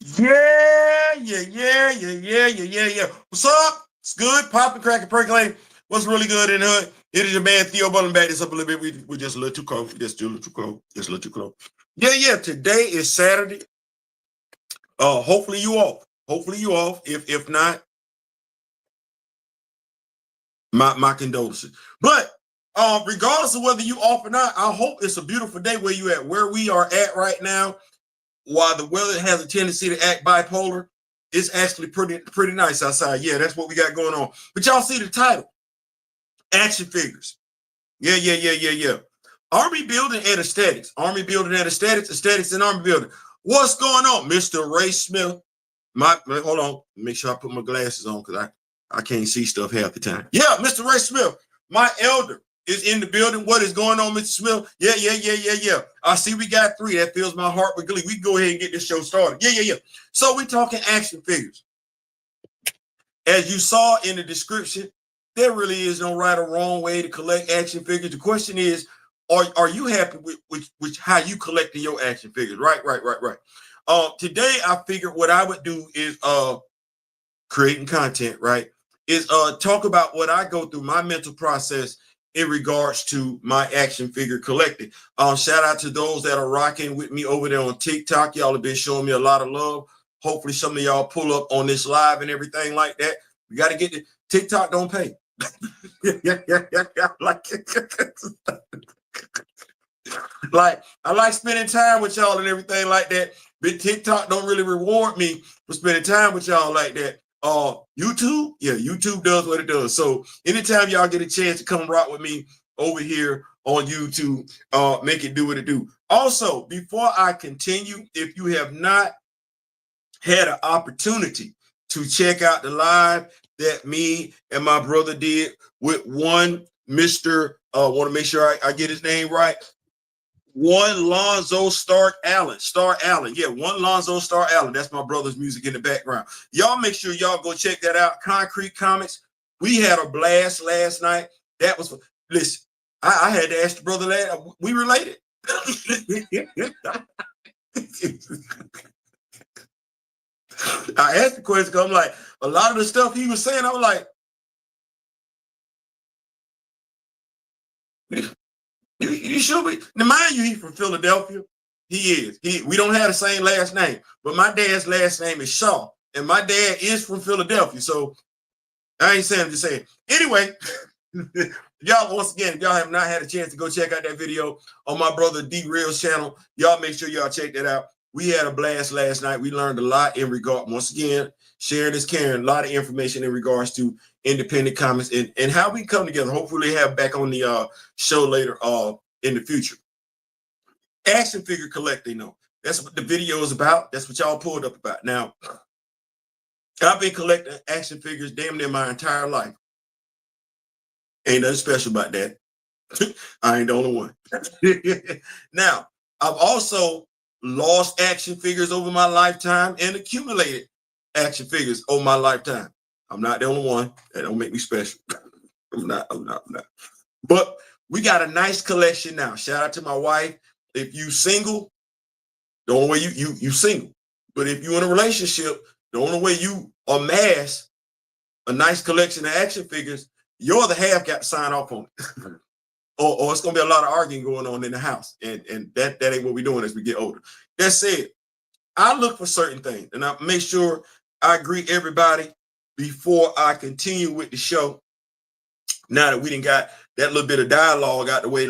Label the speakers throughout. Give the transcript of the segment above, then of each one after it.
Speaker 1: Yeah. What's up? It's good. Popping, cracking, percolating. What's really good in the hood? It is your man Theo Button back this up a little bit. We're just a little too close. Just a little too close. Just a little too close. Yeah. Today is Saturday. Hopefully you off. Hopefully you off. If not, my condolences. But regardless of whether you off or not, I hope it's a beautiful day where you at. Where we are at right now, while the weather has a tendency to act bipolar, it's actually pretty nice outside. Yeah, that's what we got going on. But y'all see the title, action figures. Yeah. Army building and aesthetics. Army building and aesthetics. Aesthetics and army building. What's going on, Mr. Ray Smith? Hold on. Make sure I put my glasses on because I can't see stuff half the time. Yeah, Mr. Ray Smith, my elder is in the building. What is going on, Mr. Smith? Yeah. I see we got three. That fills my heart with glee. We can go ahead and get this show started. Yeah. So we're talking action figures. As you saw in the description, there really is no right or wrong way to collect action figures. The question is, are you happy with how you collecting your action figures? Right. Today I figured what I would do is creating content, right? Is talk about what I go through, my mental process in regards to my action figure collecting. Shout out to those that are rocking with me over there on TikTok. Y'all have been showing me a lot of love. Hopefully some of y'all pull up on this live and everything like that. We got to get the TikTok don't pay. Like I like spending time with y'all and everything like that. But TikTok don't really reward me for spending time with y'all like that. YouTube, yeah, YouTube does what it does. So anytime y'all get a chance to come rock with me over here on YouTube, make it do what it do. Also, before I continue, if you have not had an opportunity to check out the live that me and my brother did with one Mr. Want to make sure I get his name right. One Lonzo Star Allen. Yeah, one Lonzo Star Allen. That's my brother's music in the background. Y'all make sure y'all go check that out. Concrete Comics. We had a blast last night. That was, listen, I had to ask the brother that. We related. I asked the question because I'm like, a lot of the stuff he was saying, I was like, you should be. Now, mind you, he's from Philadelphia. He is. We don't have the same last name, but my dad's last name is Shaw, and my dad is from Philadelphia. So I ain't saying, I'm just saying. Anyway, y'all, once again, if y'all have not had a chance to go check out that video on my brother D Real's channel, y'all make sure y'all check that out. We had a blast last night. We learned a lot in regard, once again, sharing is caring, a lot of information in regards to independent comics and how we come together. Hopefully have back on the show later in the future. Action figure collecting, though. That's what the video is about. That's what y'all pulled up about. Now, I've been collecting action figures damn near my entire life. Ain't nothing special about that. I ain't the only one. Now, I've also lost action figures over my lifetime and accumulated action figures over my lifetime. I'm not the only one. That don't make me special. I'm not. But we got a nice collection now. Shout out to my wife. If you single, the only way you single. But if you in a relationship, the only way you amass a nice collection of action figures, your other half got to sign off on it. or it's gonna be a lot of arguing going on in the house. And that ain't what we're doing as we get older. That said, I look for certain things and I make sure I greet everybody before I continue with the show. Now that we didn't got that little bit of dialogue out the way,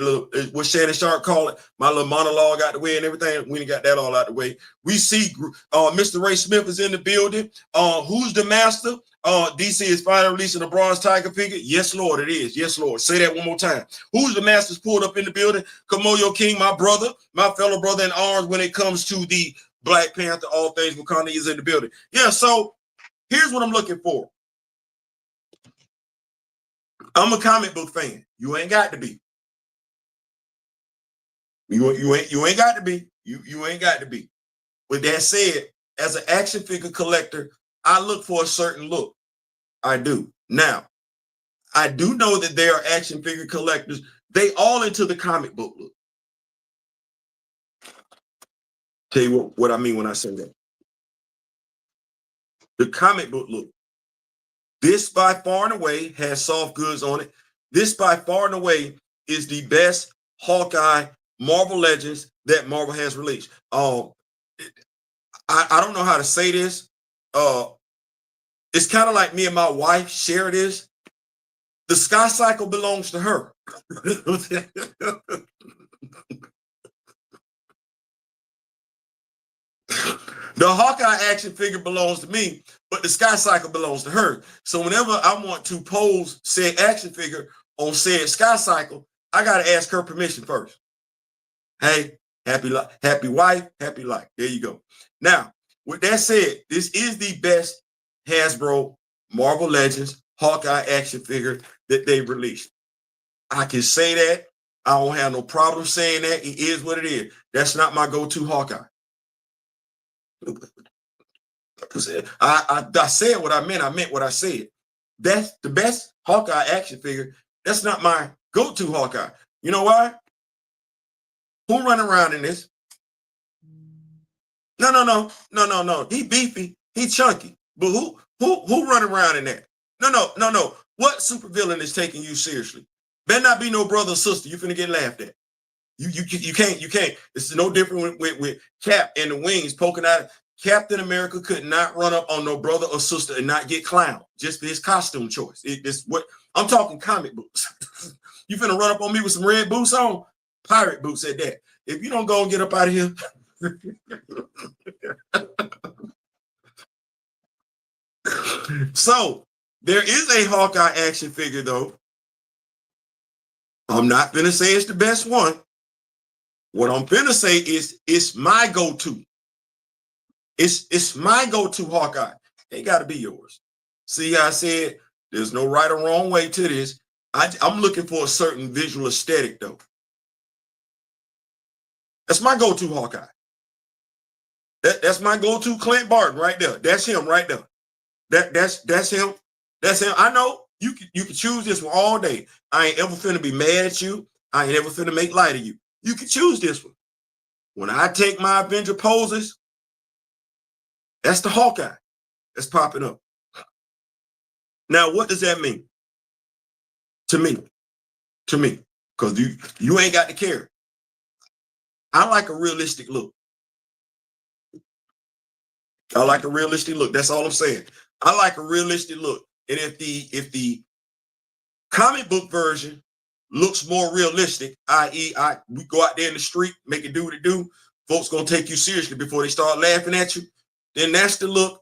Speaker 1: what Shannon Sharp call it, my little monologue out the way and everything, we didn't got that all out the way. We see Mr. Ray Smith is in the building. Who's the master? DC is finally releasing a bronze tiger figure. Yes, Lord, it is. Yes, Lord. Say that one more time. Who's the master's pulled up in the building? Kimoyo King, my brother, my fellow brother in arms when it comes to the Black Panther, all things Wakanda is in the building. Yeah, so here's what I'm looking for. I'm a comic book fan. You ain't got to be. You ain't got to be. You ain't got to be. With that said, as an action figure collector, I look for a certain look. I do. Now, I do know that there are action figure collectors. They all into the comic book look. Tell you what I mean when I say that. The comic book look. This by far and away has soft goods on it. This by far and away is the best Hawkeye Marvel Legends that Marvel has released. I don't know how to say this. It's kind of like me and my wife share this. The Sky Cycle belongs to her. The Hawkeye action figure belongs to me, but the Sky Cycle belongs to her. So whenever I want to pose said action figure on said Sky Cycle, I got to ask her permission first. Hey, happy wife, happy life. There you go. Now, with that said, this is the best Hasbro Marvel Legends Hawkeye action figure that they released. I can say that. I don't have no problem saying that. It is what it is. That's not my go-to Hawkeye. I said what I meant. I meant what I said. That's the best Hawkeye action figure. That's not my go-to Hawkeye. You know why? Who running around in this? No. He beefy. He chunky. But who running around in that? No. What supervillain is taking you seriously? Better not be no brother or sister. You're finna get laughed at. You can't. It's no different with Cap and the wings poking out. Captain America could not run up on no brother or sister and not get clowned just for his costume choice. It's what I'm talking comic books. You finna run up on me with some red boots on? Pirate boots at that. If you don't go and get up out of here. So there is a Hawkeye action figure though. I'm not gonna say it's the best one. What I'm gonna say is it's my go-to. It's my go-to Hawkeye. It got to be yours. See how I said there's no right or wrong way to this. I'm looking for a certain visual aesthetic though. That's my go-to Hawkeye. That's my go-to Clint Barton right there. That's him right there. That's him. That's him. I know you can choose this one all day. I ain't ever finna be mad at you. I ain't ever finna make light of you. You can choose this one. When I take my Avenger poses, that's the Hawkeye that's popping up. Now, what does that mean? To me, because you ain't got to care. I like a realistic look. That's all I'm saying. I like a realistic look. And if the comic book version looks more realistic, i.e., we go out there in the street, make it do what it do, folks gonna take you seriously before they start laughing at you, then that's the look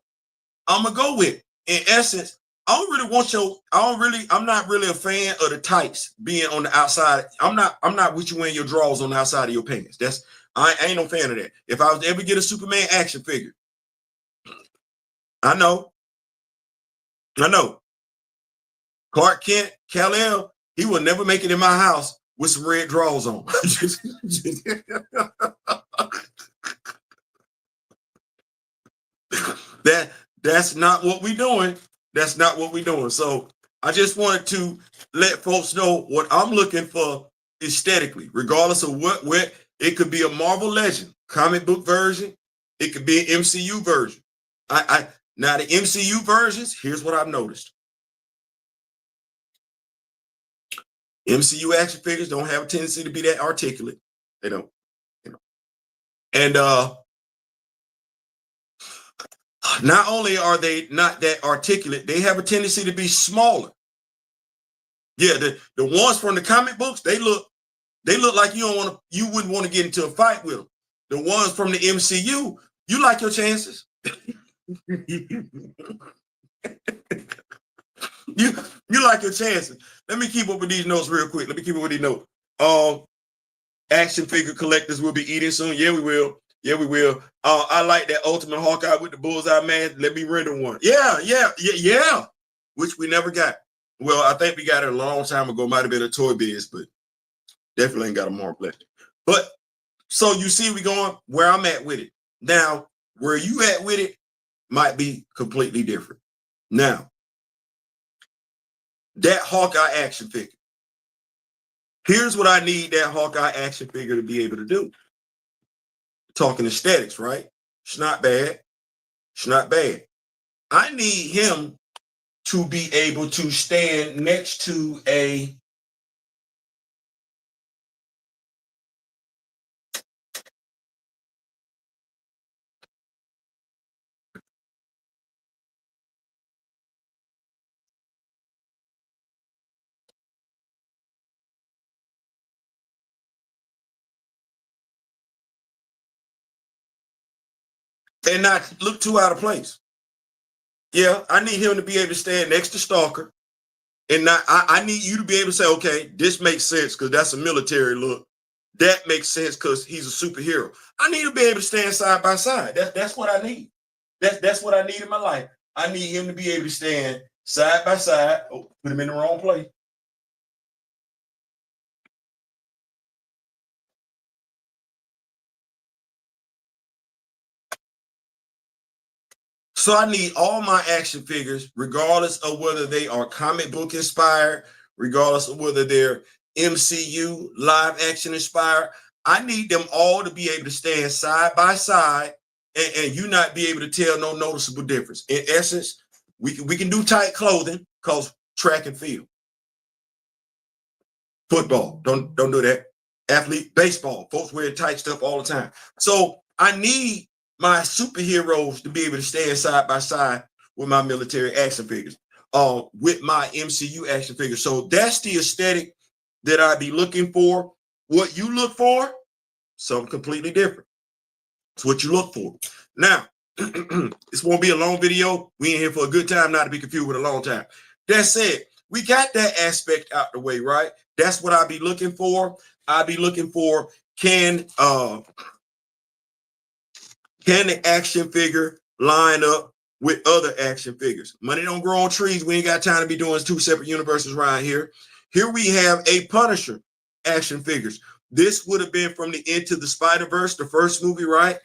Speaker 1: I'm gonna go with. In essence, I'm not really a fan of the tights being on the outside. I'm not with you wearing your drawers on the outside of your pants. I ain't no fan of that. If I was to ever get a Superman action figure, I know. Clark Kent, Kal-El, he will never make it in my house with some red drawers on. That's not what we're doing. That's not what we're doing. So I just wanted to let folks know what I'm looking for aesthetically, regardless of what it could be a Marvel Legend comic book version. It could be an MCU version. Now the MCU versions, here's what I've noticed. MCU action figures don't have a tendency to be that articulate. They don't. And not only are they not that articulate, they have a tendency to be smaller. Yeah, the ones from the comic books, they look like you wouldn't want to get into a fight with them. The ones from the MCU, you like your chances. You like your chances. Let me keep up with these notes real quick. Action figure collectors will be eating soon. Yeah, we will. I like that Ultimate Hawkeye with the bullseye man. Let me render one. Yeah. Which we never got. Well, I think we got it a long time ago. Might have been a Toy Biz, but definitely ain't got a Marvel Legend. But so you see, we going where I'm at with it. Now, where you at with it might be completely different. Now, that Hawkeye action figure. Here's what I need that Hawkeye action figure to be able to do. Talking aesthetics, right? It's not bad. I need him to be able to stand next to a and not look too out of place. Yeah, I need him to be able to stand next to Stalker. And not, I need you to be able to say, okay, this makes sense because that's a military look. That makes sense because he's a superhero. I need to be able to stand side by side. That's what I need. That's what I need in my life. I need him to be able to stand side by side. Oh, put him in the wrong place. So I need all my action figures, regardless of whether they are comic book inspired, regardless of whether they're MCU live action inspired. I need them all to be able to stand side by side and you not be able to tell no noticeable difference. In essence, we can do tight clothing because track and field. Football, don't do that. Athlete, baseball, folks wear tight stuff all the time. So I need my superheroes to be able to stand side by side with my military action figures, with my MCU action figures. So that's the aesthetic that I'd be looking for. What you look for, something completely different. It's what you look for. Now, this won't be a long video. We in here for a good time, not to be confused with a long time. That said, we got that aspect out the way, right? That's what I'd be looking for. I'd be looking for, can the action figure line up with other action figures? Money don't grow on trees. We ain't got time to be doing two separate universes right here. Here we have a Punisher action figures. This would have been from the Into the Spider-Verse, the first movie, right?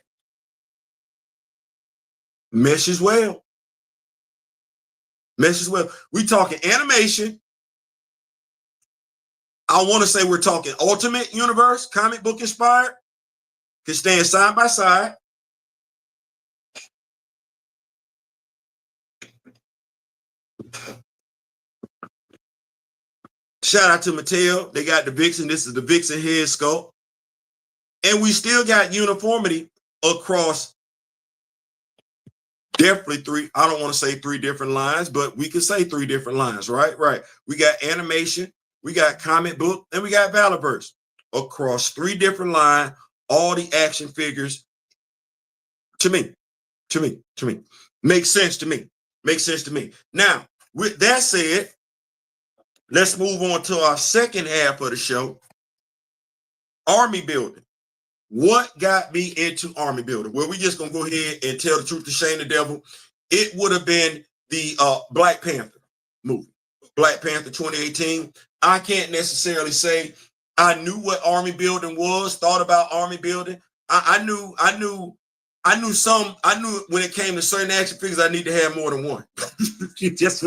Speaker 1: Meshes well. Meshes well. We talking animation. I want to say we're talking Ultimate Universe, comic book inspired. Can stand side by side. Shout out to Mattel. They got the Vixen. This is the Vixen head sculpt. And we still got uniformity across definitely three. I don't want to say three different lines, but we can say three different lines, right? Right. We got animation, we got comic book, and we got Valorverse across three different lines. All the action figures, to me, makes sense to me. Makes sense to me. Now, with that said, let's move on to our second half of the show. Army building. What got me into army building? Well, we're just gonna go ahead and tell the truth to shame the devil. It would have been the Black Panther movie, Black Panther 2018. I can't necessarily say I knew what army building was, thought about army building. I knew when it came to certain action figures, I need to have more than one. Just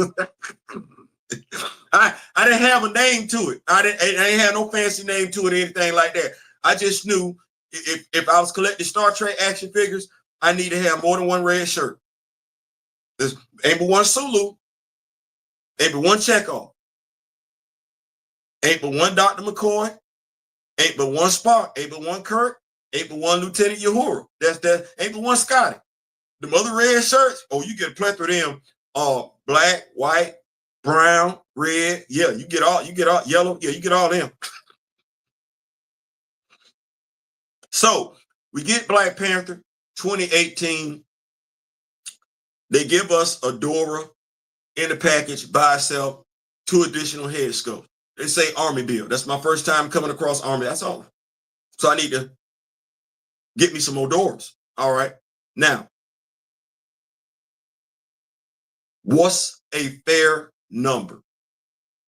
Speaker 1: I didn't have a name to it. I didn't have no fancy name to it or anything like that. I just knew if I was collecting Star Trek action figures, I need to have more than one red shirt. There's ain't but one Sulu, ain't but one Chekhov, ain't but one Dr. McCoy, ain't but one Spock, ain't but one Kirk, ain't but one Lieutenant Uhura. That ain't but one Scotty. The other red shirts, oh, you get a plethora of them. Black, white, brown, red. Yeah, you get all yellow. Yeah, you get all them. So we get Black Panther 2018. They give us a Dora in the package by itself, 2 additional head sculpts. They say army build. That's my first time coming across army. That's all. So I need to get me some more Doras. All right. Now, what's a fair number?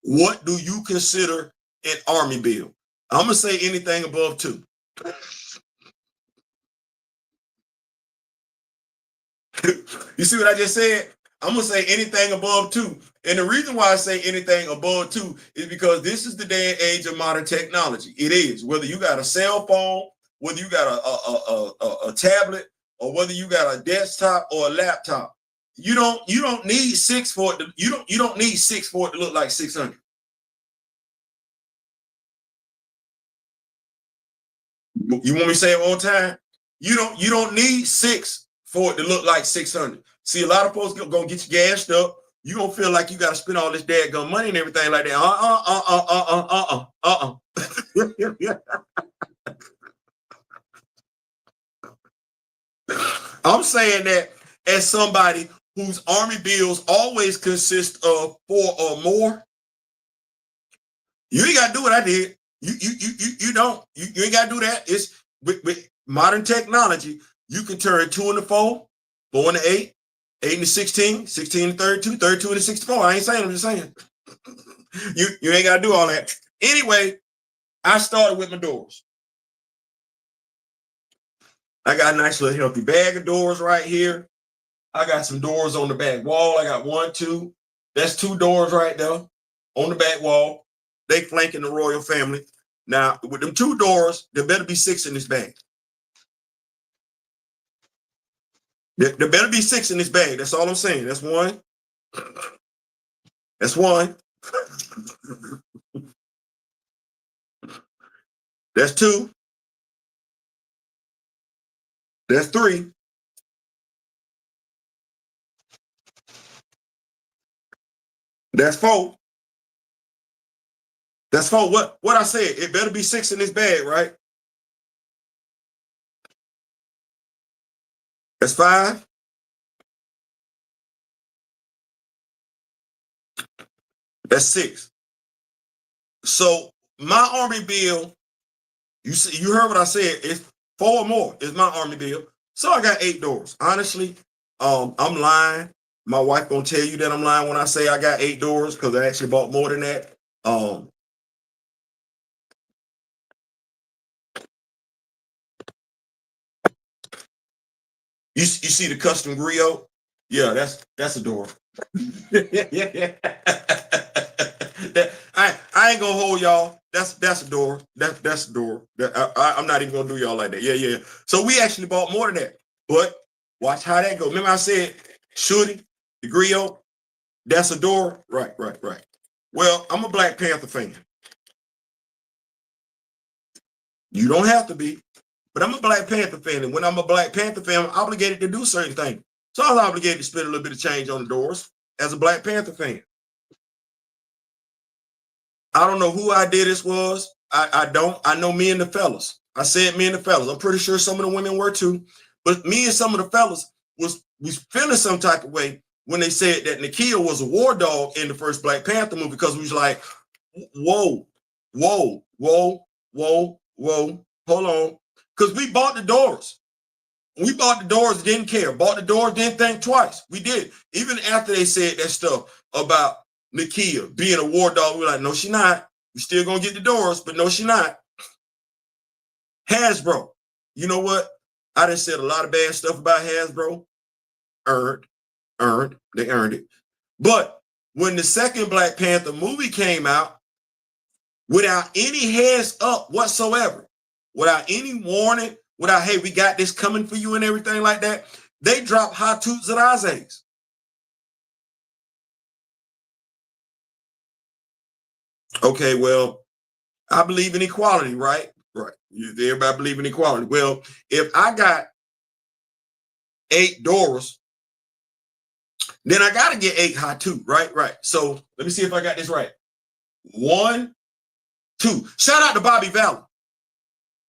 Speaker 1: What do you consider an army build? I'm going to say anything above 2. You see what I just said? I'm going to say anything above 2. And the reason why I say anything above 2 is because this is the day and age of modern technology. It is. Whether you got a cell phone, whether you got a tablet, or whether you got a desktop or a laptop, you don't need 6 for it. You don't need 6 for it to look like 600. You want me to say it one time? You don't need 6 for it to look like 600. See, a lot of folks gonna get you gassed up. You gonna feel like you gotta spend all this daggone money and everything like that. I'm saying that as somebody whose army bills always consist of 4 or more. You ain't gotta do what I did. You don't. You ain't gotta do that. It's with modern technology, you can turn 2 into 4, 4 into 8, 8 into 16, 16 into 32, 32 into 64. I ain't saying, I'm just saying. You ain't gotta do all that. Anyway, I started with my doors. I got a nice little healthy bag of doors right here. I got some doors on the back wall. I got 1, 2. That's 2 doors right there on the back wall. They flanking the royal family. Now, with them 2 doors, there better be 6 in this bag. There better be 6 in this bag. That's all I'm saying. That's 1. That's 1. That's 2. That's 3. That's 4. That's 4. What I said, it better be 6 in this bag, right? That's 5. That's 6. So my army bill, you heard what I said. It's 4 or more is my army bill. So I got 8 doors. Honestly, I'm lying. My wife gonna tell you that I'm lying when I say I got 8 doors because I actually bought more than that. You see the custom griot? Yeah, that's a door. Yeah. I ain't gonna hold y'all. That's a door. That's a door. I'm not even gonna do y'all like that. Yeah. So we actually bought more than that. But watch how that goes. Remember I said, Shooty, the griot, that's a door. Right. Well, I'm a Black Panther fan. You don't have to be, but I'm a Black Panther fan. And when I'm a Black Panther fan, I'm obligated to do certain things. So I was obligated to spend a little bit of change on the doors as a Black Panther fan. I don't know who idea this was. I don't. I know me and the fellas. I said me and the fellas. I'm pretty sure some of the women were too. But me and some of the fellas was feeling some type of way when they said that Nakia was a war dog in the first Black Panther movie, because we was like, whoa, hold on. Because we bought the doors. We bought the doors, didn't care. Bought the doors, didn't think twice. We did. Even after they said that stuff about Nakia being a war dog, we were like, no, she not. We still gonna get the doors, but no, she not. Hasbro. You know what? I done said a lot of bad stuff about Hasbro. Earned. They earned it. But when the second Black Panther movie came out, without any heads up whatsoever, without any warning, without, hey, we got this coming for you and everything like that, they dropped Hatut Zaraze's. Okay, well, I believe in equality, right? Right. Everybody believe in equality. Well, if I got 8 Doras, then I got to get 8 Hatut, right? Right. So let me see if I got this right. 1, 2. Shout out to Bobby Valley.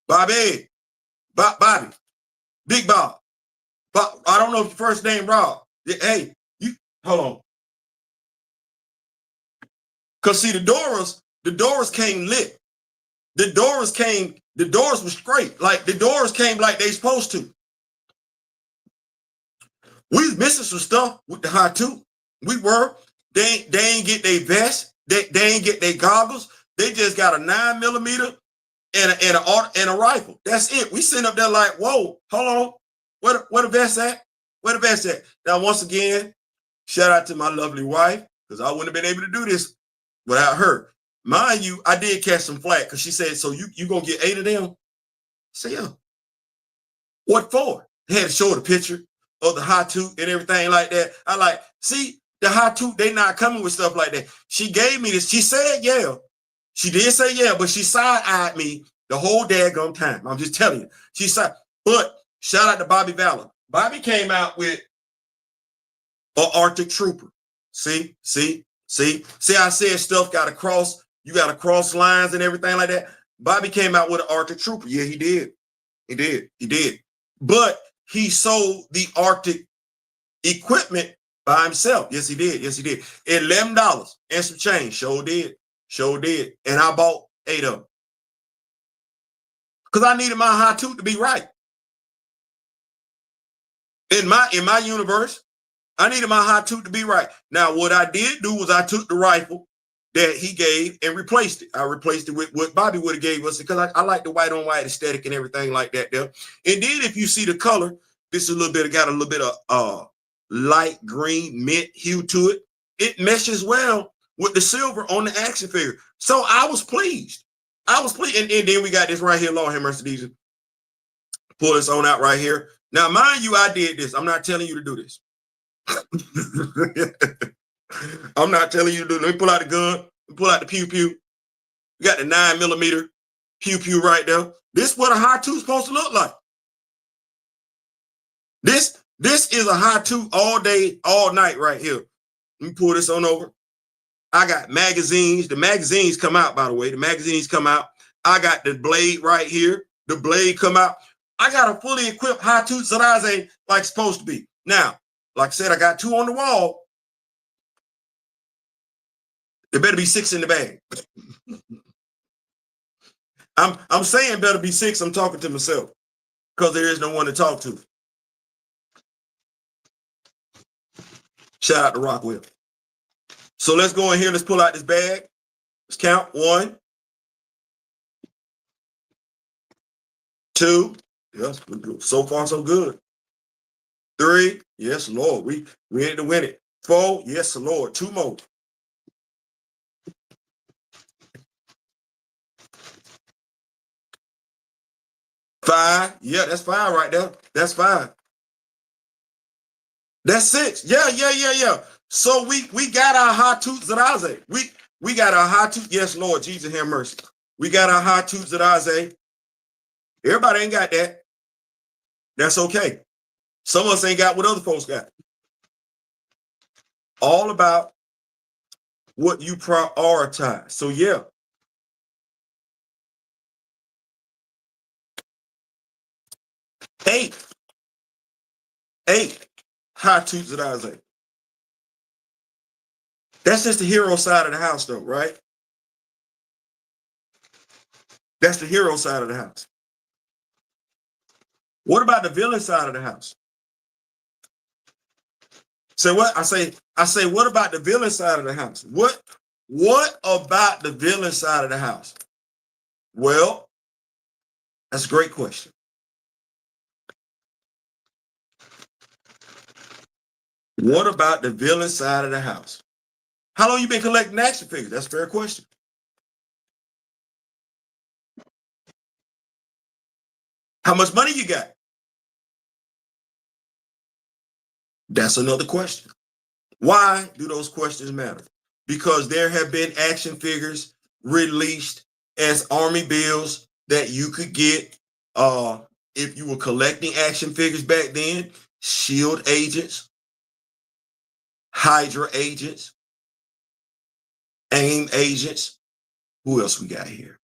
Speaker 1: Bobby, Big Bob. I don't know if your first name Rob. Hey, you hold on. Cause see, the Doras came lit. The Doras was straight. Like the Doras came like they supposed to. We was missing some stuff with the Hatut. We were. They ain't get their vest. They ain't get their goggles. They just got a 9mm and a rifle. That's it. We sitting up there like, whoa, hold on. Where the vest at? Where the vest at? Now, once again, shout out to my lovely wife, because I wouldn't have been able to do this without her. Mind you, I did catch some flack because she said, so you gonna get 8 of them? I said, yeah. What for? They had to show the picture. of the hot tooth and everything like that. I like, see, the hot tooth, they not coming with stuff like that. She gave me this. She said, yeah. She did say, yeah, but she side-eyed me the whole daggone time. I'm just telling you. She said, but shout out to Bobby Valor. Bobby came out with an Arctic Trooper. See, I said stuff got to cross. You got to cross lines and everything like that. Bobby came out with an Arctic Trooper. Yeah, he did. He did. But he sold the Arctic equipment by himself. Yes, he did. $11 and some change. Sure did. And I bought 8 of them. Because I needed my hot tooth to be right. In my universe, I needed my hot tooth to be right. Now, what I did do was I took the rifle that he gave and replaced it. I replaced it with what Bobby would have gave us because I like the white on white aesthetic and everything like that there. And then if you see the color, this is got a little bit of light green mint hue to it. It meshes well with the silver on the action figure. So I was pleased. And then we got this right here, Lord have mercy, these. Pull this on out right here. Now, mind you, I did this. I'm not telling you to do this. I'm not telling you to do it. Let me pull out the gun. Pull out the pew-pew. We got the 9mm pew-pew right there. This is what a hot tooth is supposed to look like. This is a hot tooth all day, all night right here. Let me pull this on over. I got magazines. The magazines come out, by the way. The magazines come out. I got the blade right here. The blade come out. I got a fully equipped hot tooth Teachey like supposed to be. Now, like I said, I got 2 on the wall. There better be 6 in the bag. I'm saying better be 6. I'm talking to myself because there is no one to talk to. Shout out to Rockwell. So let's go in here. Let's pull out this bag. Let's count. 1, 2. Yes, so far so good. 3. Yes, Lord. We had to win it. 4. Yes, Lord. 2 more. 5. Yeah, that's 5 right there. That's 5. That's 6. Yeah. So we got our hot tooth Teachey. We got our hot tooth. Yes, Lord, Jesus have mercy. We got our hot tooth Teachey. Everybody ain't got that. That's okay. Some of us ain't got what other folks got. All about what you prioritize. So yeah. Eight hot tooth Teachey. That's just the hero side of the house, though, right? That's the hero side of the house. What about the villain side of the house? Say what? I say, what about the villain side of the house? What about the villain side of the house? Well, that's a great question. What about the villain side of the house? How long you been collecting action figures? That's a fair question. How much money you got? That's another question. Why do those questions matter? Because there have been action figures released as army bills that you could get if you were collecting action figures back then. SHIELD agents, Hydra agents, AIM agents. Who else we got here?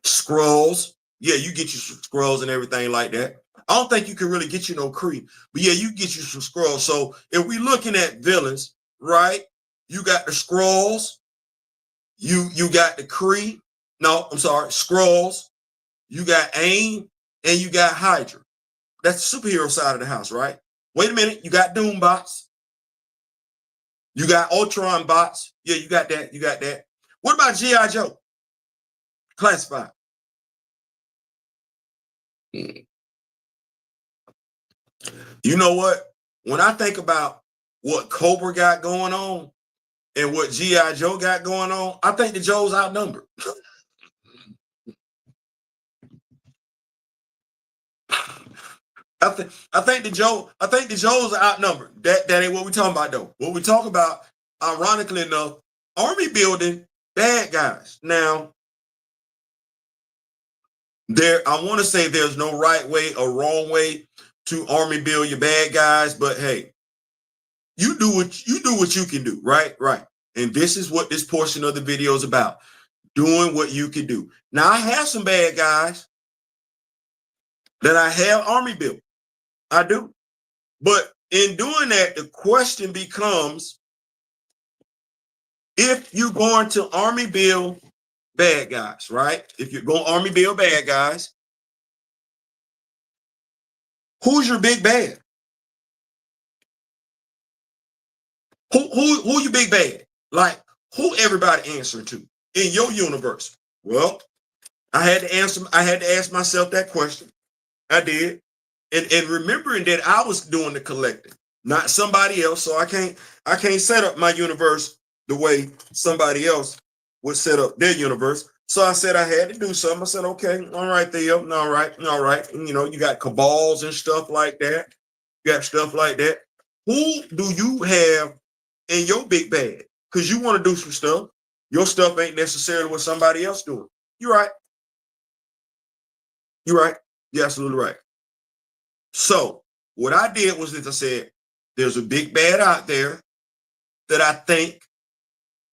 Speaker 1: Skrulls. Yeah, you get you some Skrulls and everything like that. I don't think you can really get you no Kree, but yeah, you get you some Skrulls. So if we're looking at villains, right? You got the Skrulls, you got the Kree. No, I'm sorry, Skrulls. You got AIM and you got Hydra. That's the superhero side of the house, right? Wait a minute, you got Doom bots. You got Ultron bots. Yeah, you got that. What about G.I. Joe? Classified. You know what? When I think about what Cobra got going on and what G.I. Joe got going on, I think the Joe's outnumbered. I think the Joes are outnumbered. That ain't what we talking about though. What we talk about, ironically enough, army building bad guys. Now, I want to say there's no right way or wrong way to army build your bad guys, but hey, you do what you can do, right? Right. And this is what this portion of the video is about. Doing what you can do. Now, I have some bad guys that I have army built. I do. But in doing that, the question becomes, if you're going to army build bad guys, right? If you're going to army build bad guys, who's your big bad? Who your big bad? Like, who everybody answering to in your universe? Well, I had to ask myself that question. I did. And remembering that I was doing the collecting, not somebody else. So I can't set up my universe the way somebody else would set up their universe. So I said I had to do something. I said, okay, all right, Theo, all right. And, you got cabals and stuff like that. You got stuff like that. Who do you have in your big bag? Because you want to do some stuff. Your stuff ain't necessarily what somebody else doing. You're right. You're right. You're absolutely right. So what I did was that I said, there's a big bad out there that I think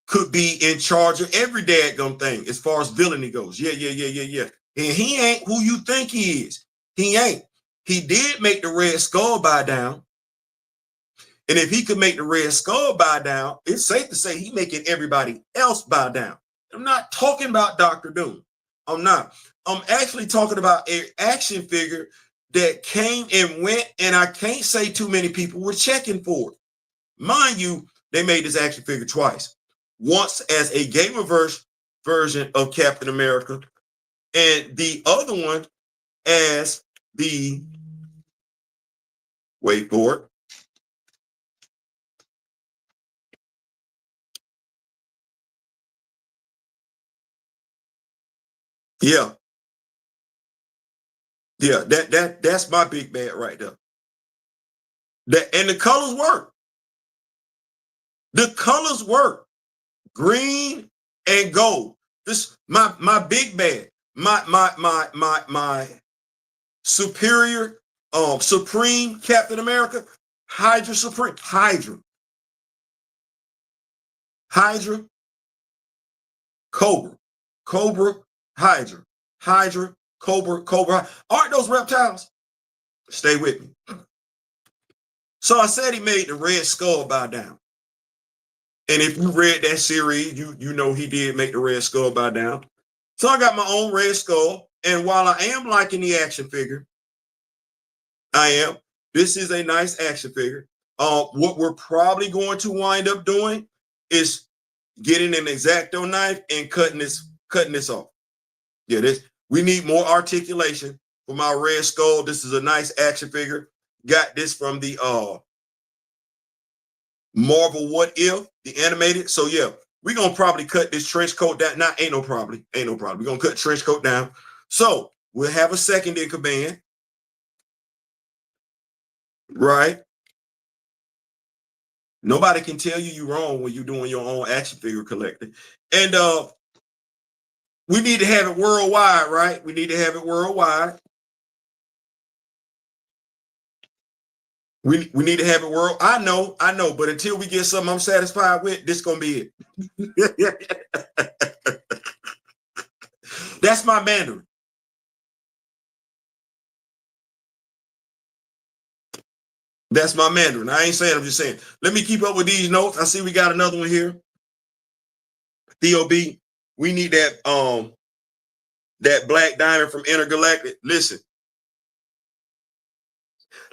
Speaker 1: could be in charge of every dadgum thing as far as villainy goes. Yeah. And he ain't who you think he is. He ain't. He did make the Red Skull bow down. And if he could make the Red Skull bow down, it's safe to say he's making everybody else bow down. I'm not talking about Dr. Doom. I'm not. I'm actually talking about an action figure that came and went, and I can't say too many people were checking for it. Mind you, they made this action figure twice. Once as a Gamerverse version of Captain America, and the other one as the, wait for it, yeah, that's my big bad right there. And the colors work. The colors work. Green and gold. This my big bad. My superior supreme Captain America, Hydra Supreme. Hydra, Cobra, Hydra, Cobra. Aren't those reptiles? Stay with me. So I said he made the Red Skull bow down. And if you read that series, you know he did make the Red Skull bow down. So I got my own Red Skull. And while I am liking the action figure, this is a nice action figure. What we're probably going to wind up doing is getting an X-Acto knife and cutting this off. Yeah, we need more articulation for my Red Skull. This is a nice action figure. Got this from the Marvel What If, the animated. So yeah, we're gonna probably cut this trench coat down. Ain't no problem. We're gonna cut the trench coat down. So we'll have a second in command. Right? Nobody can tell you're wrong when you're doing your own action figure collecting. And we need to have it worldwide, right? We need to have it worldwide. We need to have it world. I know, but until we get something I'm satisfied with, this is gonna be it. That's my Mandarin. That's my Mandarin. I ain't saying, I'm just saying. Let me keep up with these notes. I see we got another one here. DOB, we need that Black Diamond from Intergalactic. Listen,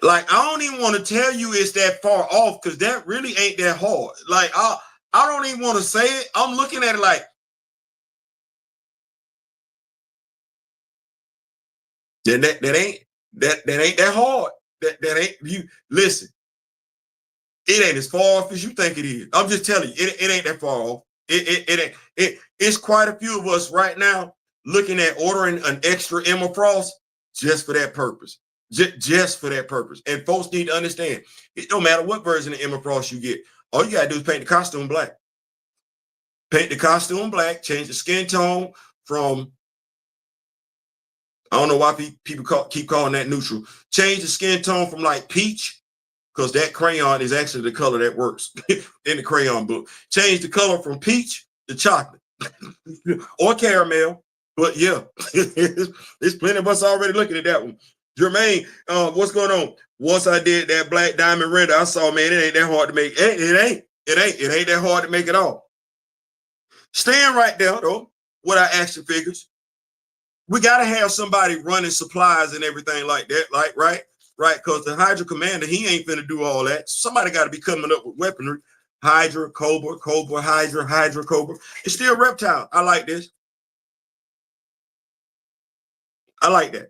Speaker 1: like, I don't even want to tell you it's that far off, because that really ain't that hard. Like, I don't even want to say it. I'm looking at it like, that ain't that hard. That ain't, you listen. It ain't as far off as you think it is. I'm just telling you, it ain't that far off. It's quite a few of us right now looking at ordering an extra Emma Frost just for that purpose. just for that purpose. And folks need to understand, it don't matter what version of Emma Frost you get. All you got to do is paint the costume black. Paint the costume black, change the skin tone from, I don't know why people keep calling that neutral. Change the skin tone from like peach, because that crayon is actually the color that works in the crayon book. Change the color from peach to chocolate or caramel. But yeah, there's plenty of us already looking at that one. Jermaine, what's going on? Once I did that black diamond render, I saw, man, it ain't that hard to make. It ain't that hard to make at all. Staying right there, though, with our action figures, we got to have somebody running supplies and everything like that, like, right? Because the Hydra commander, he ain't finna do all that. Somebody got to be coming up with weaponry. Hydra, Cobra, Hydra, Hydra, Cobra. It's still reptile. I like this. I like that.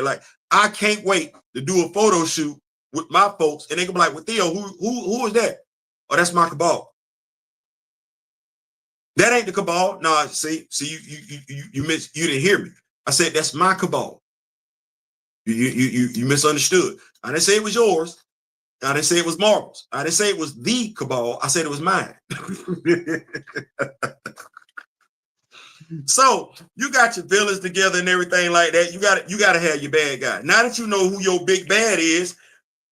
Speaker 1: Like, I can't wait to do a photo shoot with my folks, and they can be like, well, Theo, who is that? Oh, that's my cabal. That ain't the cabal. No, see, you didn't hear me. I said that's my cabal. You misunderstood. I didn't say it was yours. I didn't say it was Marvel's. I didn't say it was the cabal. I said it was mine. So you got your villains together and everything like that. You got to have your bad guy. Now that you know who your big bad is,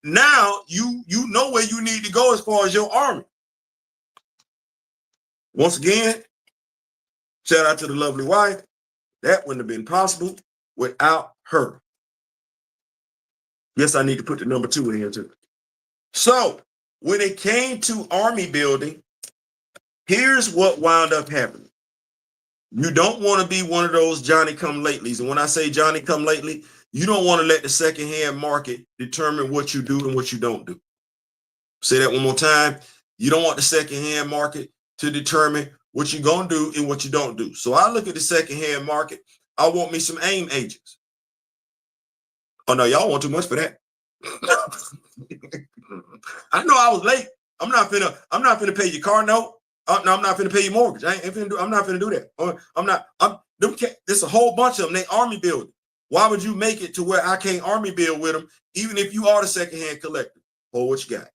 Speaker 1: now you know where you need to go as far as your army. Once again, shout out to the lovely wife. That wouldn't have been possible without her. Yes, I need to put the number 2 in here too. So when it came to army building, here's what wound up happening. You don't want to be one of those Johnny-come-latelys. And when I say Johnny-come-lately, you don't want to let the secondhand market determine what you do and what you don't do. Say that one more time. You don't want the secondhand market to determine what you're going to do and what you don't do. So I look at the secondhand market. I want me some AIM agents. Oh, no, y'all want too much for that. I know I was late. I'm not finna pay your car note. No, I'm not finna pay your mortgage. I'm not finna do that. There's a whole bunch of them. They army building. Why would you make it to where I can't army build with them, even if you are the secondhand collector? Or what you got?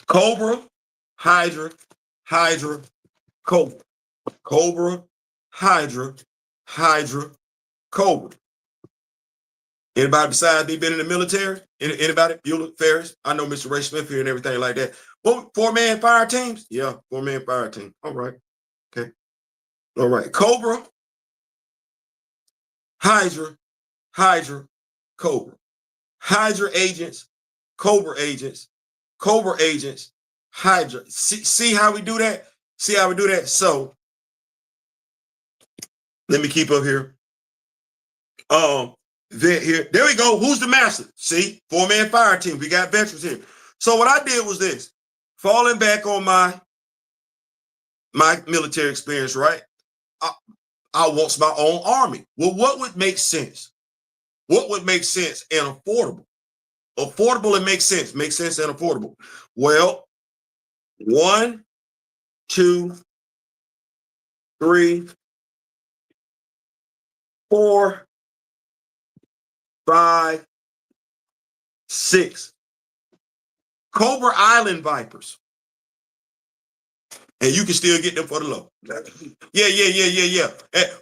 Speaker 1: Cobra, Hydra, Cobra. Cobra, Hydra, Cobra. Anybody besides me been in the military? Anybody? Bueller, Ferris? I know Mr. Ray Smith here and everything like that. But 4-man fire teams? Yeah, 4-man fire team. All right. Okay. All right. Cobra, Hydra, Cobra. Hydra agents, Cobra agents, Hydra. See how we do that? See how we do that? So let me keep up here. There we go. Who's the master? See, 4-man fire team. We got veterans here. So what I did was this. Falling back on my military experience, right? I want my own army. Well, what would make sense? What would make sense and affordable? Affordable and makes sense. Makes sense and affordable. Well, 1, 2, 3, 4, 5, 6. Cobra Island Vipers. And you can still get them for the low. Yeah.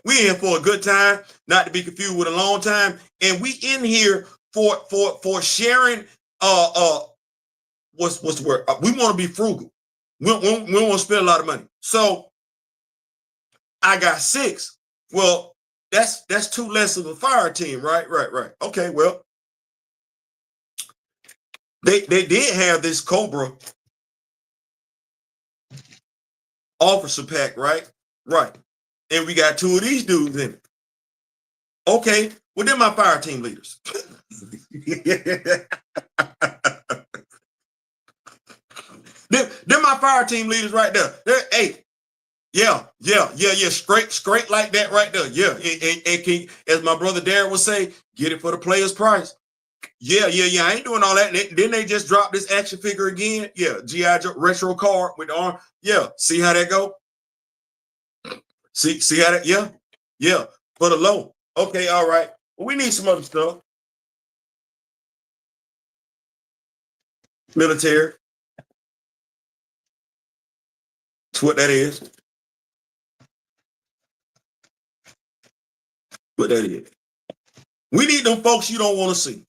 Speaker 1: We in here for a good time, not to be confused with a long time. And we in here for sharing. What's the word? We want to be frugal. We want to spend a lot of money. So I got 6. Well, that's 2 less of a fire team, right? Okay, well, they did have this Cobra officer pack, right? And we got 2 of these dudes in it. Okay, well, they're my fire team leaders. They're my fire team leaders right there. Yeah. Straight like that right there. Yeah, and as my brother Darren would say, get it for the player's price. Yeah. I ain't doing all that. Didn't they just drop this action figure again? Yeah, G.I. Joe retro card with the arm. Yeah, see how that go? See how that? Yeah. For the low. Okay, all right. Well, we need some other stuff. Military. That's what that is. What that is. We need them folks you don't want to see.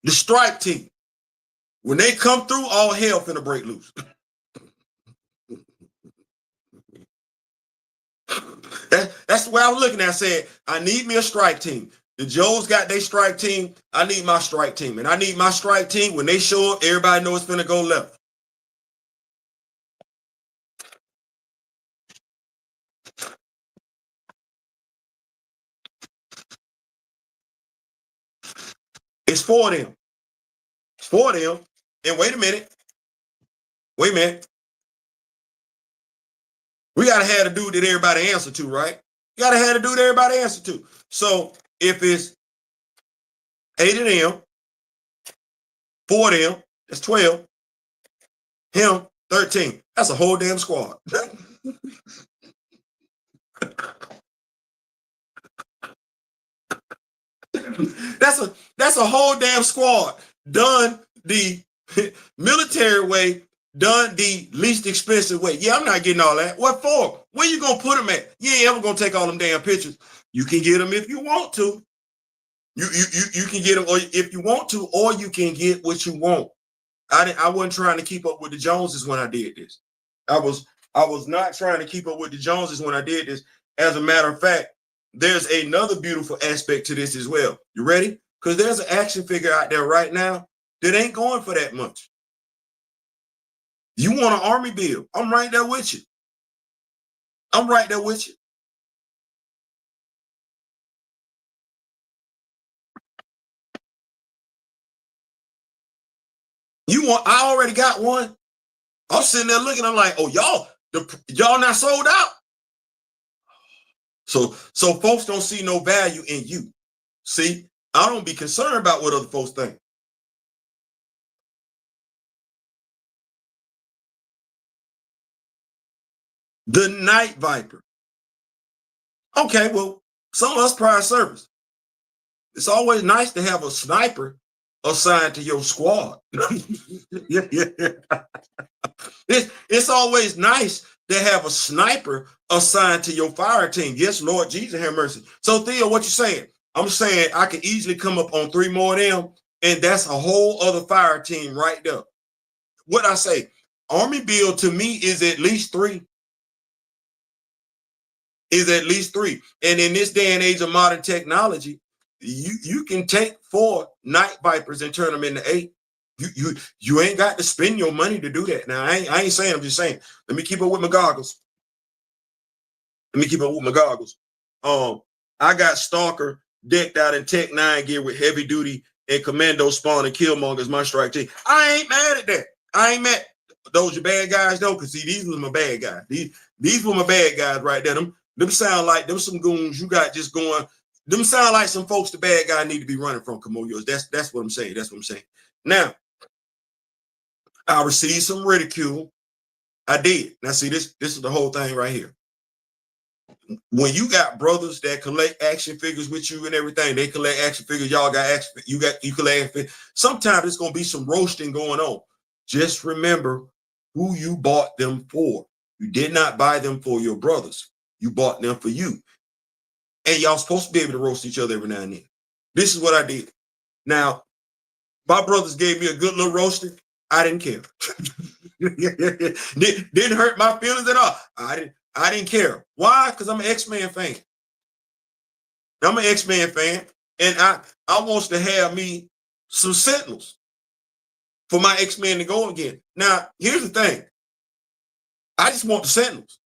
Speaker 1: The strike team. When they come through, all hell finna break loose. That's the way I was looking at. I said, I need me a strike team. The Joes got their strike team. I need my strike team. And I need my strike team. When they show up, everybody knows it's finna go left. It's for them. It's for them. And wait a minute. We gotta have a dude that everybody answer to, right? You gotta have a dude that everybody answer to. So if it's 8 of them, 4 of them, that's 12. Him, 13. That's a whole damn squad. That's a whole damn squad done the military way, done the least expensive way. Yeah, I'm not getting all that. What for? Where you gonna put them at? You ain't ever gonna take all them damn pictures. You can get them if you want to. You can get them or if you want to, or you can get what you want. I wasn't trying to keep up with the Joneses when I did this. I was not trying to keep up with the Joneses when I did this. As a matter of fact, there's another beautiful aspect to this as well. You ready? Because there's an action figure out there right now that ain't going for that much. You want an army build? I'm right there with you. I'm right there with you. You want? I already got one. I'm sitting there looking. I'm like, oh, y'all not sold out. So folks don't see no value in you. See, I don't be concerned about what other folks think. The Night Viper. Okay, well, some of us prior service. It's always nice to have a sniper assigned to your squad. Yeah. It's always nice to have a sniper assigned to your fire team. Yes, Lord Jesus, have mercy. So, Theo, what you saying? I'm saying I could easily come up on 3 more of them, and that's a whole other fire team right there. What I say, Army build to me is at least 3. Is at least 3. And in this day and age of modern technology, you can take 4 Night Vipers and turn them into 8. You ain't got to spend your money to do that. Now, I ain't saying, I'm just saying, let me keep up with my goggles. I got Stalker decked out in Tech 9 gear with heavy duty and Commando Spawn and Killmonger as my strike team. I ain't mad at that. I ain't mad. Those are bad guys, though, because see, these were my bad guys. These were my bad guys right there. Them sound like them some goons you got just going. Them sound like some folks the bad guy need to be running from Kimoyo. That's what I'm saying. That's what I'm saying. Now, I received some ridicule. I did. Now, see, this is the whole thing right here. When you got brothers that collect action figures with you and everything, they collect action figures. Y'all got action. You collect action figures. Sometimes it's gonna be some roasting going on. Just remember who you bought them for. You did not buy them for your brothers. You bought them for you. And y'all supposed to be able to roast each other every now and then. This is what I did. Now, my brothers gave me a good little roasting. I didn't care. Didn't hurt my feelings at all. I didn't care. Why? Because I'm an X-Men fan. I'm an X-Men fan. And I wants to have me some Sentinels for my X-Men to go again. Now, here's the thing. I just want the Sentinels.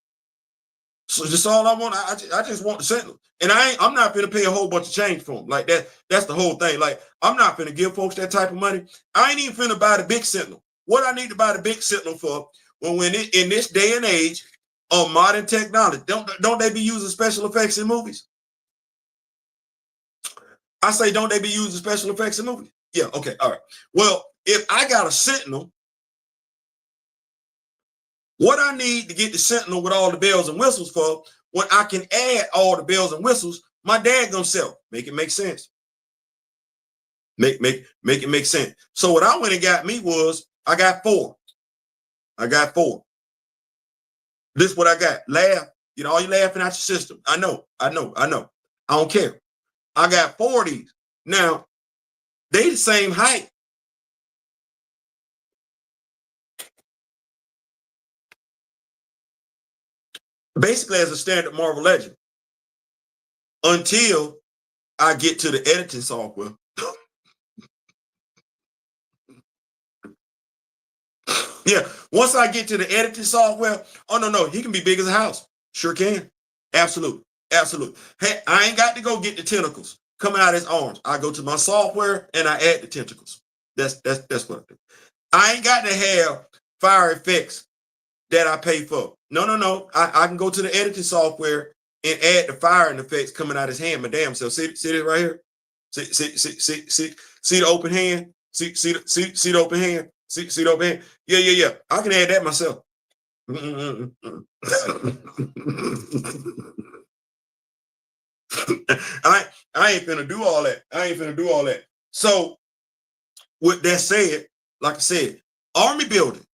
Speaker 1: So that's all I want. I just want the Sentinels. And I'm not going to pay a whole bunch of change for them. Like that. That's the whole thing. Like, I'm not going to give folks that type of money. I ain't even finna buy the big Sentinel. What I need to buy the big Sentinel for, when in this day and age of modern technology, don't they be using special effects in movies? I say, don't they be using special effects in movies? Yeah, okay, all right. Well, if I got a Sentinel, what I need to get the Sentinel with all the bells and whistles for, when I can add all the bells and whistles, my dad gonna sell. Make it make sense. Make it make sense. So what I went and got me was, I got 4. I got 4. This is what I got. Laugh. You know, all you laughing at your system. I know. I don't care. I got 4 of these. Now, they the same height. Basically as a standard Marvel Legend. Until I get to the editing software. Yeah, once I get to the editing software, oh no, he can be big as a house. Sure can. Absolutely. Hey, I ain't got to go get the tentacles coming out of his arms. I go to my software and I add the tentacles. That's what I do. I ain't got to have fire effects that I pay for. No. I can go to the editing software and add the firing effects coming out of his hand. My damn self. See this right here? See the open hand? See the open hand? See the open hand? Yeah. I can add that myself. I ain't finna do all that. So with that said, like I said, army building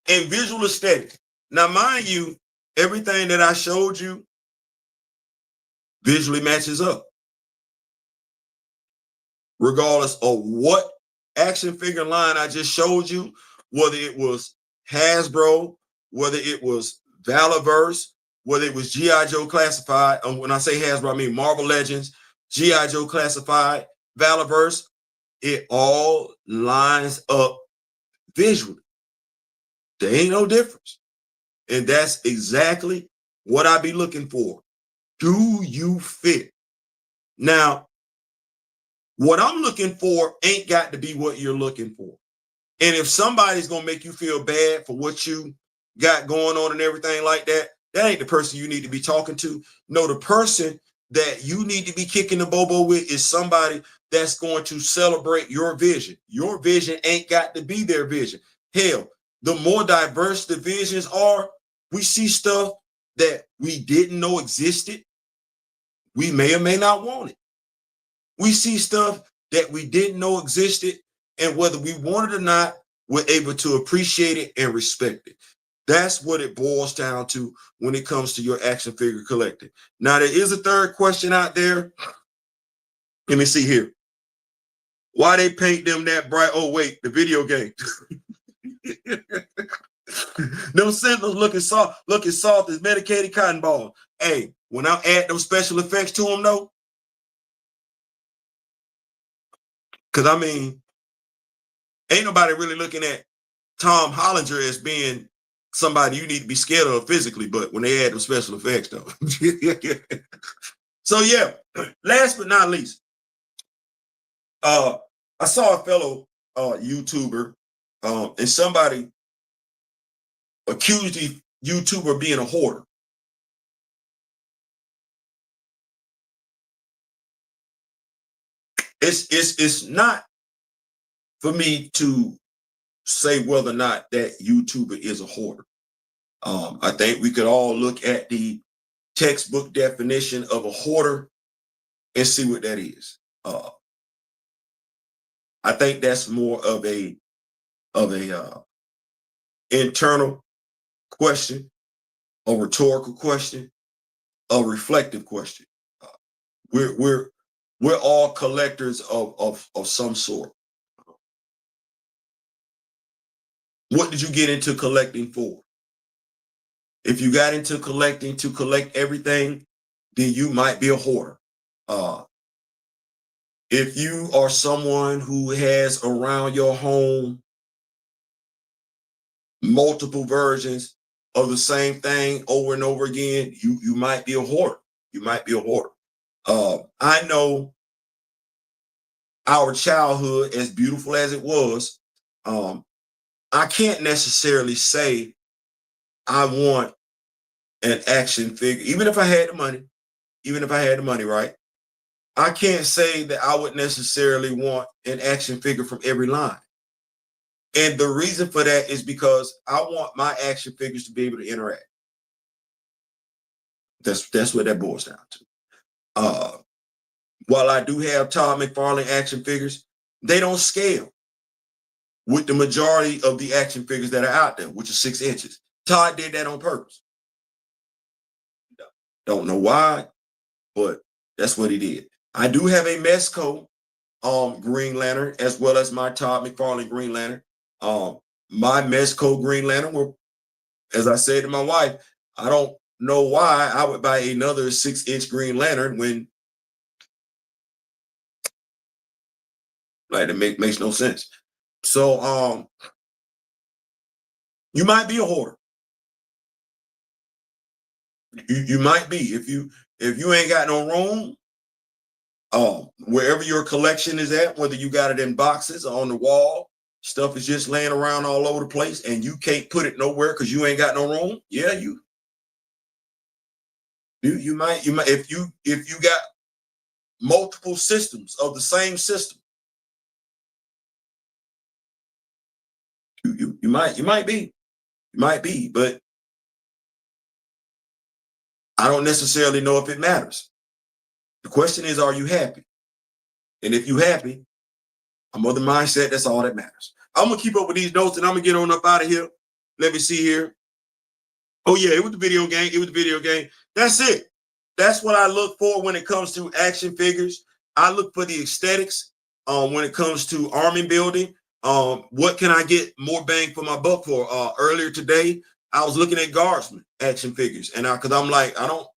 Speaker 1: and visual aesthetic. Now, mind you, everything that I showed you visually matches up. Regardless of what action figure line I just showed you, whether it was Hasbro, whether it was Valorverse, whether it was G.I. Joe Classified. When I say Hasbro, I mean Marvel Legends, G.I. Joe Classified, Valorverse. It all lines up visually. There ain't no difference. And that's exactly what I be looking for. Do you fit? Now, what I'm looking for ain't got to be what you're looking for. And if somebody's going to make you feel bad for what you got going on and everything like that, that ain't the person you need to be talking to. No, the person that you need to be kicking the bobo with is somebody that's going to celebrate your vision. Your vision ain't got to be their vision. Hell, the more diverse the visions are, we see stuff that we didn't know existed. We may or may not want it. We see stuff that we didn't know existed, and whether we want it or not, we're able to appreciate it and respect it. That's what it boils down to when it comes to your action figure collecting. Now, there is a third question out there. Let me see here. Why they paint them that bright? Oh, wait, the video game. Them Sentinels looking soft as medicated cotton balls. Hey, when I add those special effects to them, though, because I mean, ain't nobody really looking at Tom Hollinger as being somebody you need to be scared of physically, but when they add those special effects, though. So yeah, last but not least, I saw a fellow YouTuber, and somebody accused the YouTuber of being a hoarder. It's not for me to say whether or not that YouTuber is a hoarder. I think we could all look at the textbook definition of a hoarder and see what that is. I think that's more of a internal question, a rhetorical question, a reflective question. We're all collectors of some sort. What did you get into collecting for? If you got into collecting to collect everything, then you might be a hoarder. If you are someone who has around your home multiple versions of the same thing over and over again, you might be a hoarder. You might be a hoarder. I know our childhood, as beautiful as it was, I can't necessarily say I want an action figure, even if I had the money, right? I can't say that I would necessarily want an action figure from every line. And the reason for that is because I want my action figures to be able to interact. That's what that boils down to. While I do have Todd McFarlane action figures, they don't scale with the majority of the action figures that are out there, which is 6 inches. Todd did that on purpose. Don't know why, but that's what he did. I do have a Mezco Green Lantern as well as my Todd McFarlane Green Lantern. My Mezco Green Lantern were, as I said to my wife, I don't know why I would buy another 6-inch Green Lantern when like it makes no sense. So you might be a hoarder. You might be if you ain't got no room. Wherever your collection is at, whether you got it in boxes or on the wall, stuff is just laying around all over the place, and you can't put it nowhere because you ain't got no room. Yeah, you might if you got multiple systems of the same system. You might be, but I don't necessarily know if it matters. The question is, are you happy? And if you happy, I'm of the mindset that's all that matters. I'm gonna keep up with these notes and I'm gonna get on up out of here. Let me see here. Oh yeah, it was the video game. It was the video game. That's it. That's what I look for when it comes to action figures. I look for the aesthetics when it comes to army building. What can I get more bang for my buck for? Earlier today, I was looking at guardsmen action figures, and because I'm like, I don't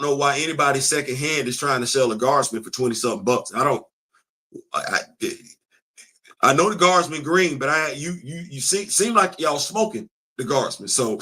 Speaker 1: know why anybody secondhand is trying to sell a guardsman for 20-something bucks. I know the guardsman green, but you seem like y'all smoking the guardsman. So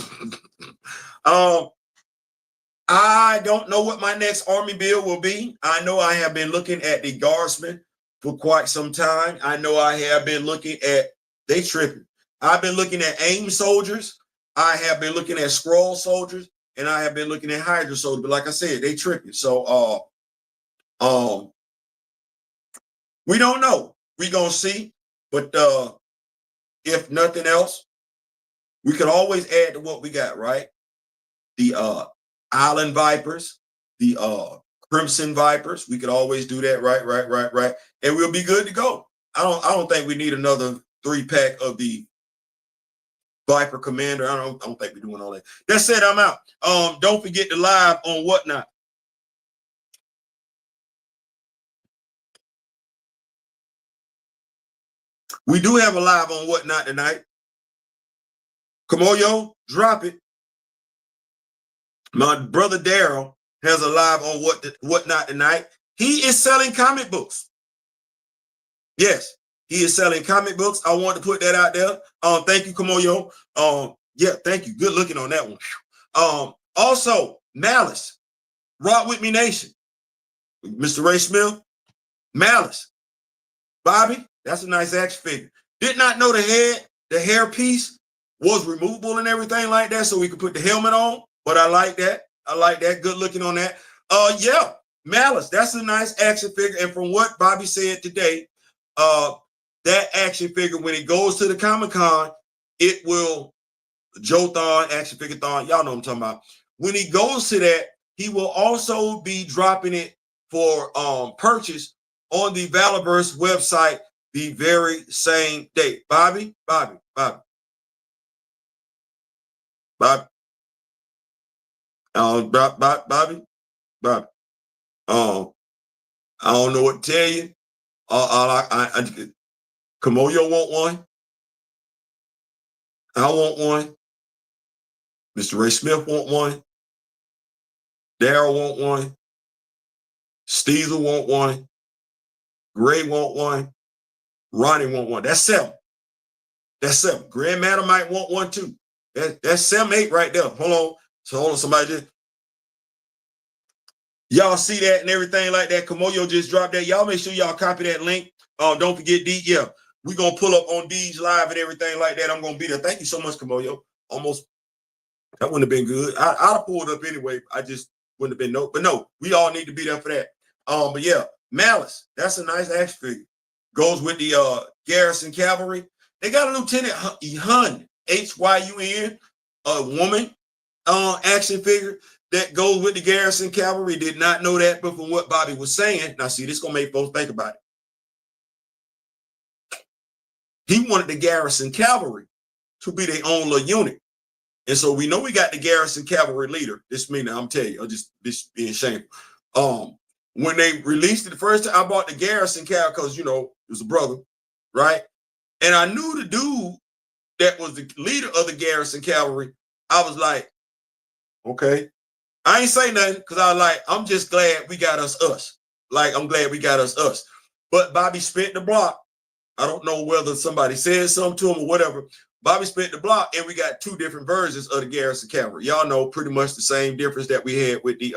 Speaker 1: I don't know what my next army build will be. I know I have been looking at the guardsmen for quite some time. I know I have been looking at, they tripping. I've been looking at AIM soldiers. I have been looking at scroll soldiers, and I have been looking at Hydra soldiers. But like I said, they tripping. So we don't know. We're gonna see. But if nothing else, we can always add to what we got, right? The Island Vipers, the Crimson Vipers. We could always do that, right. And we'll be good to go. I don't think we need another 3-pack of the Viper Commander. I don't think we're doing all that. That said, I'm out. Don't forget to live on Whatnot. We do have a live on Whatnot tonight. Kimoyo, drop it. My brother Daryl has a live on Whatnot tonight. He is selling comic books. Yes, he is selling comic books. I want to put that out there. Thank you, Kimoyo. Yeah, thank you. Good looking on that one. Also, Malice, Rock With Me Nation, Mr. Ray Smith, Malice, Bobby. That's a nice action figure. Did not know the hair piece was removable and everything like that, so we could put the helmet on. But I like that. Good looking on that. Yeah, Malice. That's a nice action figure. And from what Bobby said today, that action figure, when it goes to the Comic-Con, it will, Joe-thon, action figure-thon, y'all know what I'm talking about. When he goes to that, he will also be dropping it for purchase on the Valorverse website the very same day. Bobby. Bobby. I don't know what to tell you. Kimoyo want one. I want one. Mr. Ray Smith want one. Daryl want one. Steezle want one. Gray want one. Ronnie want one. That's 7. Grand Matter might want one too. That's 7, 8 right there. Hold on, somebody just. Y'all see that and everything like that. Kimoyo just dropped that. Y'all make sure y'all copy that link. Don't forget D. Yeah, we're gonna pull up on D's live and everything like that. I'm gonna be there. Thank you so much, Kimoyo. Almost that wouldn't have been good. I'd have pulled up anyway. I just wouldn't have been no, but no, we all need to be there for that. But yeah, Malice, that's a nice action figure. Goes with the Garrison Cavalry. They got a Lieutenant Hun, Hyun, a woman action figure that goes with the Garrison Cavalry. Did not know that, but from what Bobby was saying, now see, this gonna make folks think about it. He wanted the Garrison Cavalry to be their own little unit. And so we know we got the Garrison Cavalry leader. This meaning, I'm telling you, this being shameful. When they released it the first time, I bought the Garrison Cavalry because, you know, it was a brother, right? And I knew the dude that was the leader of the Garrison Cavalry. I was like, okay. I ain't say nothing because I was like, I'm just glad we got us. Like, I'm glad we got us. But Bobby spent the block. I don't know whether somebody said something to him or whatever. Bobby spent the block, and we got two different versions of the Garrison Cavalry. Y'all know pretty much the same difference that we had with the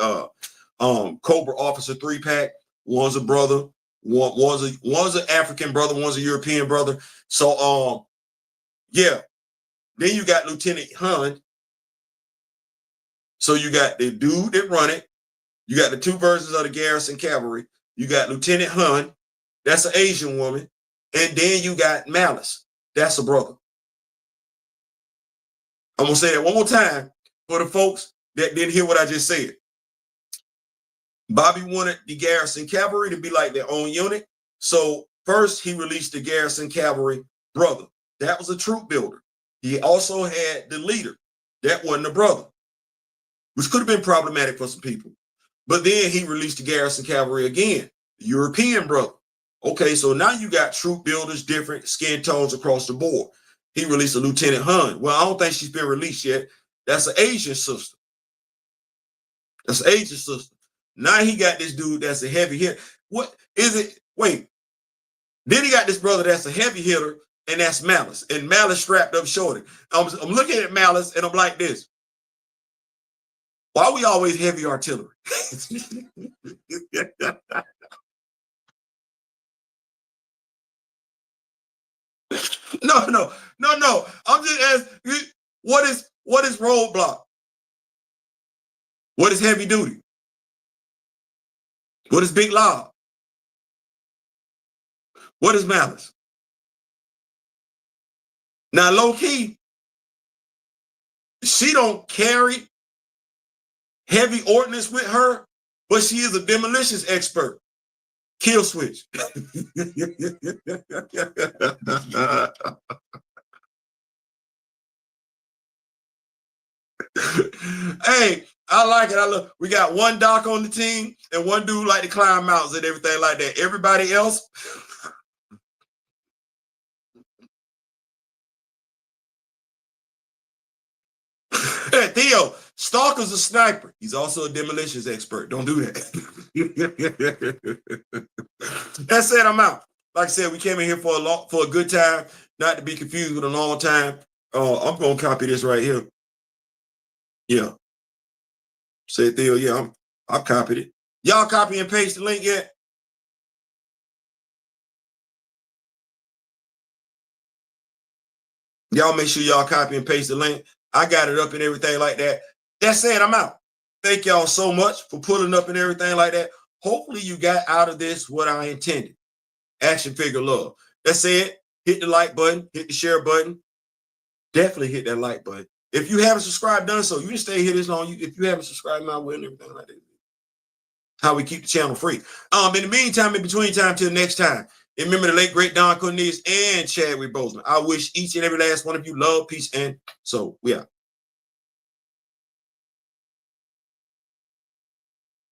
Speaker 1: Cobra Officer 3-pack. One's a brother, one's an African brother, one's a European brother. So yeah. Then you got Lieutenant Hun. So you got the dude that run it. You got the two versions of the Garrison Cavalry. You got Lieutenant Hun. That's an Asian woman. And then you got Malice. That's a brother. I'm going to say that one more time for the folks that didn't hear what I just said. Bobby wanted the Garrison Cavalry to be like their own unit. So first he released the Garrison Cavalry brother. That was a troop builder. He also had the leader. That wasn't a brother, which could have been problematic for some people. But then he released the Garrison Cavalry again, the European brother. Okay, so now you got troop builders, different skin tones across the board. He released a Lieutenant Hun. Well, I don't think she's been released yet. That's an Asian sister. That's an Asian sister. Now he got this dude that's a heavy hitter. What is it? Wait. Then he got this brother that's a heavy hitter, and that's Malice. And Malice strapped up shorty. I'm looking at Malice, and I'm like this. Why are we always heavy artillery? No. I'm just asking, what is roadblock? What is heavy duty? What is big lob? What is Malice? Now, low key, she don't carry heavy ordnance with her, but she is a demolitions expert. Kill switch. Hey, I like it. We got one doc on the team and one dude like to climb mountains and everything like that. Everybody else. Theo, Stalker's a sniper. He's also a demolitions expert. Don't do that. That said, I'm out. Like I said, we came in here for a good time, not to be confused with a long time. I'm gonna copy this right here. Yeah. Said Theo, yeah, I've copied it. Y'all copy and paste the link yet? Y'all make sure y'all copy and paste the link. I got it up and everything like that. That said, I'm out. Thank y'all so much for pulling up and everything like that. Hopefully you got out of this what I intended. Action figure love. That said, hit the like button, hit the share button. Definitely hit that like button. If you haven't subscribed, done so. You can stay here this long. If you haven't subscribed, my way and everything like that. How we keep the channel free. In the meantime, in between time, till next time. Remember the late great Don Cornelius and Chadwick Boseman. I wish each and every last one of you love, peace, and so we are.